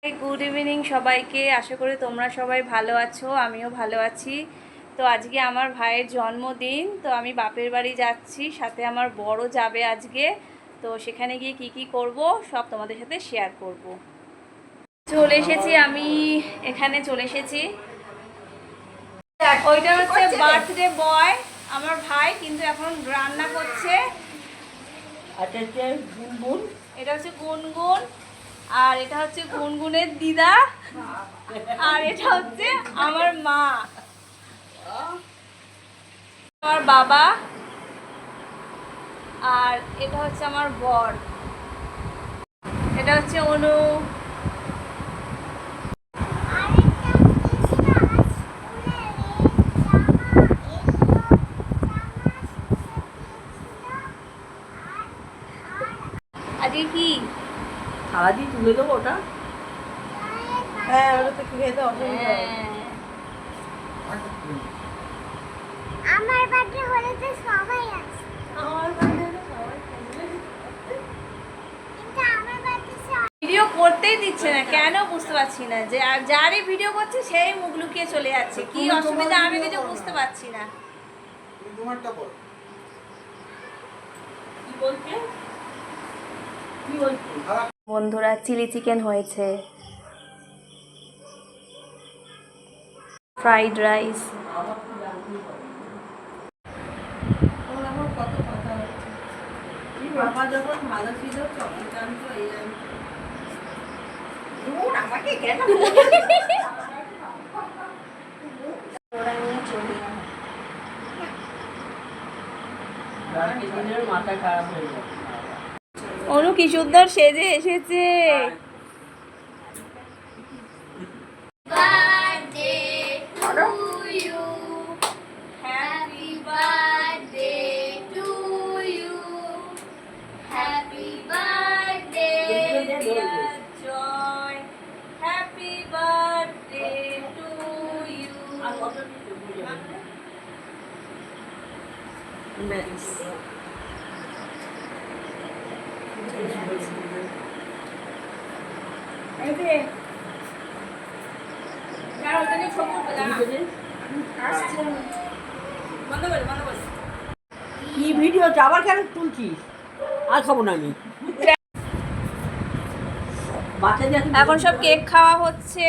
Good evening सबाइके आशा करी तोमरा सबाई भालो आछो आमिओ भालो आछि। तो आजके आमार भाइयेर जन्मदिन तो आमी बापेर बाड़ी जाच्छि साथे आमार बड़ो जाबे आजके तो सेखाने गिये की करबो सब तोमादेर साथे शेयार करबो। चले एसेछि आमी एखाने चले एसेछि ओइटा हच्छे बार्थडे बय आमार भाई किन्तु एखन रान्ना करछे। गुनगुन এটা হচ্ছে গুনগুন আর এটা হচ্ছে গুনগুনের দিদা আর এটা হচ্ছে আমার মা আমার বাবা আর এটা হচ্ছে আমার বর এটা হচ্ছে অনু আজকে কি সারাদি তুলে দেবো ওটা হ্যাঁ ওটা তো খেয়ে দাও আমার বার্থডে হলে তো সবাই আছে আমার বার্থডে সবাই কিন্তু আমার বার্থডে ভিডিও করতেই দিচ্ছে না কেন বুঝতে পারছি না যে যারই ভিডিও করছে সেই মুখ লুকিয়ে চলে যাচ্ছে কি অসুবিধা আমি কিছু বুঝতে পারছি না। তোমারটা বল কি বলছে কি বলছে বন্ধুরা চিলি চিকেন হয়েছে ফ্রাইড রাইস বাবা যখন ভালো ছিল চকলেট আনতো এই আমাকে কেন ওরা নিয়ে চলি মাথা খারাপ হয়ে যায় অনু কি সুন্দর সেজে এসেছে। কি ভিডিও আবার কেন তুলছিস আর খাবো না আমি এখন সব কেক খাওয়া হচ্ছে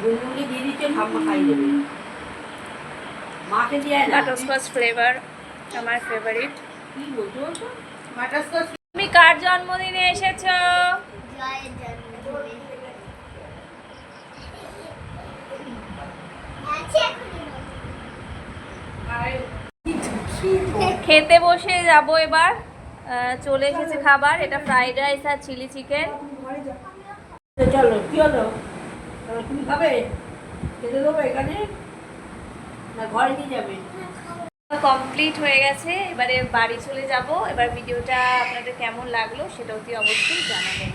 গুনগুনি দিয়ে দিচ্ছে ঠাম্মা খাই দেবে মাকে দিয়ে না বাটারস্কচ ফ্লেভার আমার ফেভারিট। কি বলছো বাটারস্কচ তুমি কার জন্মদিনে এসেছো? জয়ের জন্মদিনে খেতে বসে যাব এবার চলে এসেছে খাবার এটা ফ্রাইড রাইস আর চিলি চিকেন। চলো কি হলো তুমি খাবে খেতে দেবো এখানে না ঘরে নিয়ে যাবে কমপ্লিট হয়ে গেছে এবারে বাড়ি চলে যাব। এবার ভিডিওটা আপনাদের কেমন লাগলো সেটা অতি অবশ্যই জানাবেন।